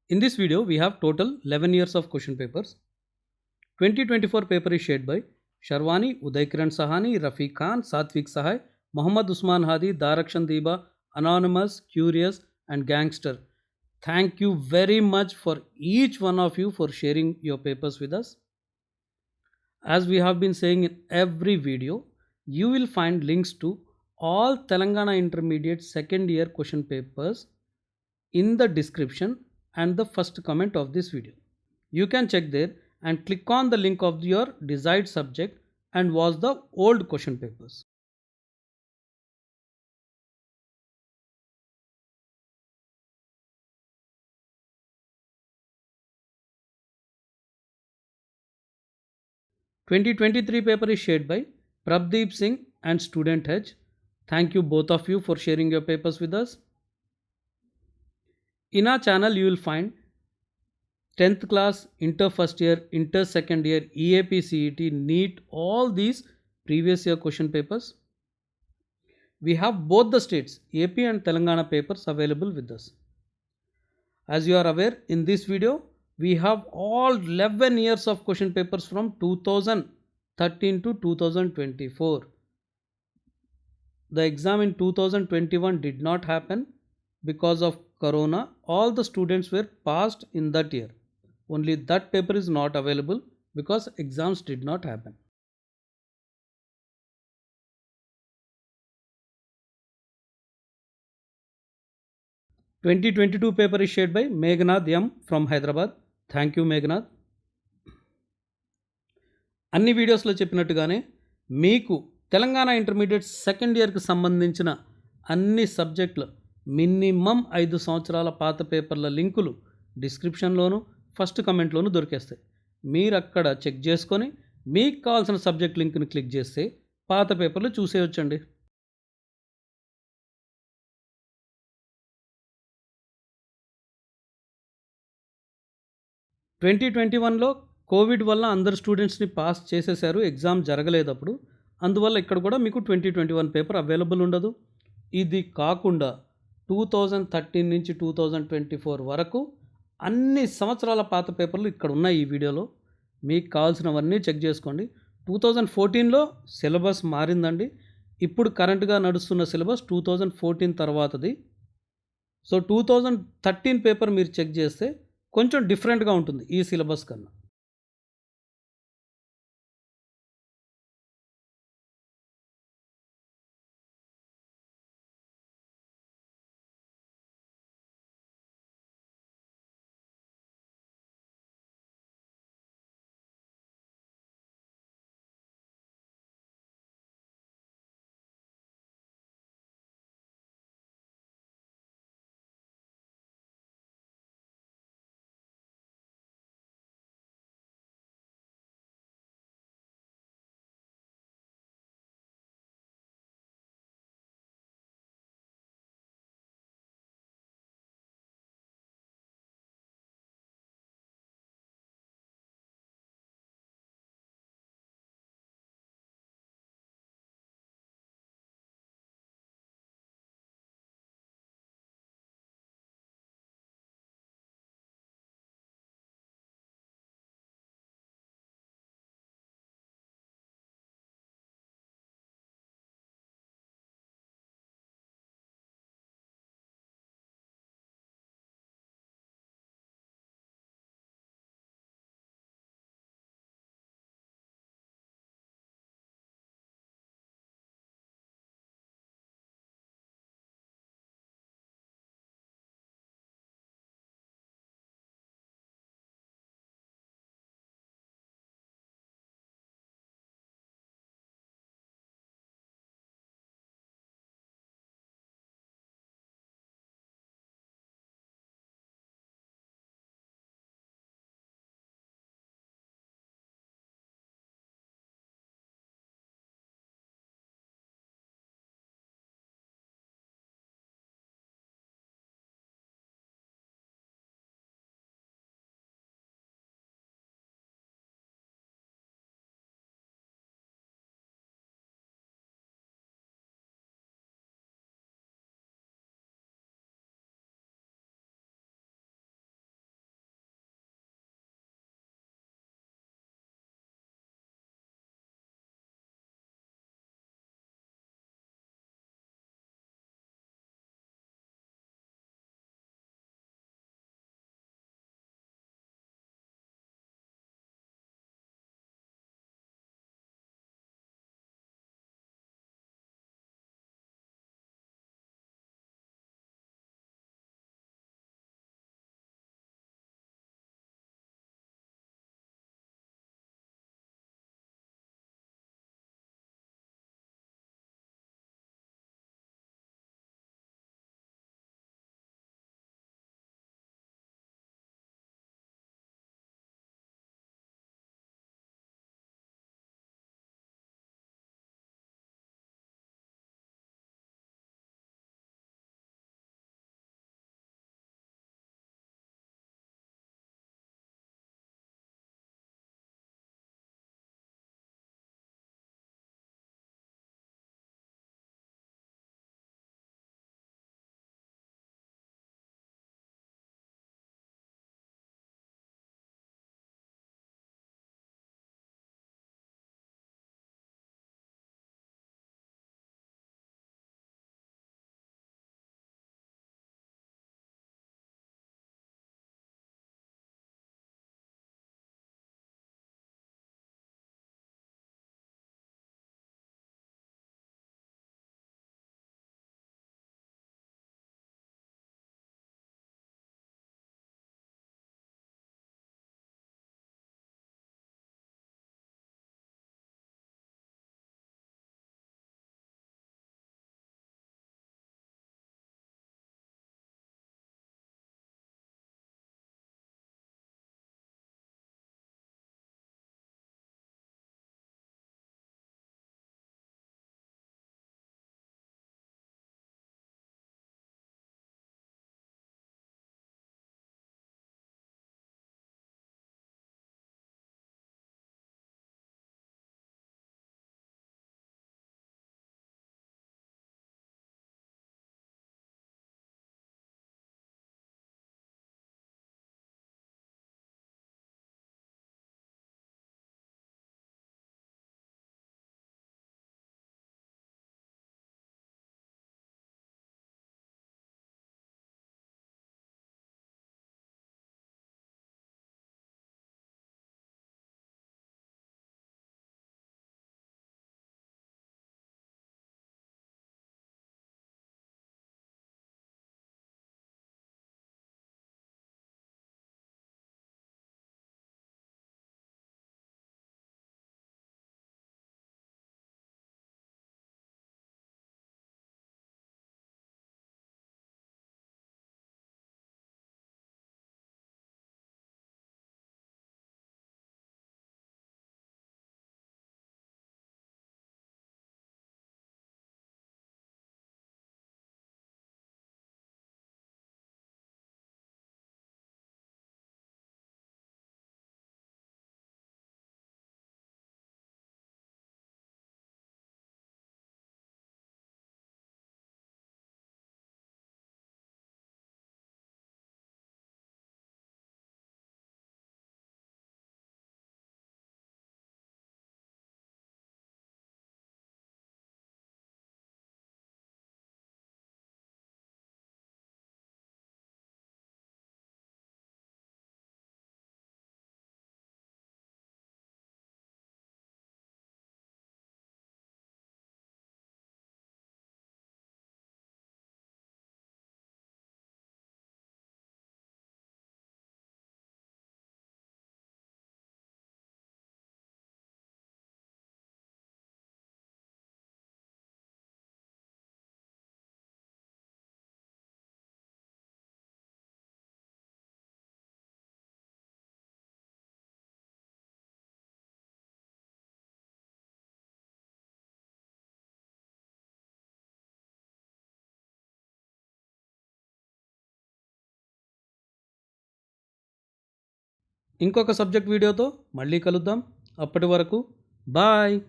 In this video, we have total 11 years of question papers. 2024 paper is shared by Sharwani, Uday Kiran Sahani, Rafiq Khan, Satvik Sahai, Muhammad Usman Hadi, Darakshan Deba, Anonymous, Curious, and Gangster. Thank you very much for each one of you for sharing your papers with us. As we have been saying in every video, you will find links to all Telangana Intermediate second year question papers in the description and the first comment of this video. You can check there and click on the link of your desired subject and watch the old question papers. (2023) paper is shared by Prabdeep Singh and Student H. Thank you both of you for sharing your papers with us. In our channel, you will find 10th class, inter first year, inter second year, EAP, CET, NEET, all these previous year question papers. We have both the states, AP and Telangana papers available with us. As you are aware, in this video, we have all 11 years of question papers from 2013 to 2024. The exam in 2021 did not happen because of Corona. All the students were passed in that year. Only that paper is not available because exams did not happen. 2022 paper is shared by Meghnad M from Hyderabad. Thank you, Meghnad. అన్ని వీడియోస్లో చెప్పినట్టుగానే మీకు Telangana intermediate second ఇయర్కి సంబంధించిన అన్ని సబ్జెక్టులు minimum 5 సంవత్సరాల పాత పేపర్ల లింకులు డిస్క్రిప్షన్లోను ఫస్ట్ కమెంట్లోను దొరికేస్తాయి. మీరు అక్కడ చెక్ చేసుకొని మీకు కావాల్సిన సబ్జెక్ట్ లింక్ని క్లిక్ చేస్తే పాత పేపర్లు చూసేయొచ్చండి. ట్వంటీ 2021లో కోవిడ్ వల్ల అందరు స్టూడెంట్స్ని పాస్ చేసేసారు, ఎగ్జామ్ జరగలేదు అప్పుడు. అందువల్ల ఇక్కడ కూడా మీకు 2021 పేపర్ అవైలబుల్ ఉండదు. ఇది కాకుండా 2013 నుంచి 2024 వరకు అన్ని సంవత్సరాల పాత పేపర్లు ఇక్కడ ఉన్నాయి. ఈ వీడియోలో మీకు కావాల్సినవన్నీ చెక్ చేసుకోండి. 2014లో సిలబస్ మారిందండి. ఇప్పుడు కరెంట్గా నడుస్తున్న సిలబస్ 2014 తర్వాతది. సో 2013 పేపర్ మీరు చెక్ చేస్తే కొంచెం డిఫరెంట్గా ఉంటుంది ఈ సిలబస్ కన్నా. ఇంకొక సబ్జెక్ట్ వీడియోతో మళ్ళీ కలుద్దాం. అప్పటి వరకు బాయ్.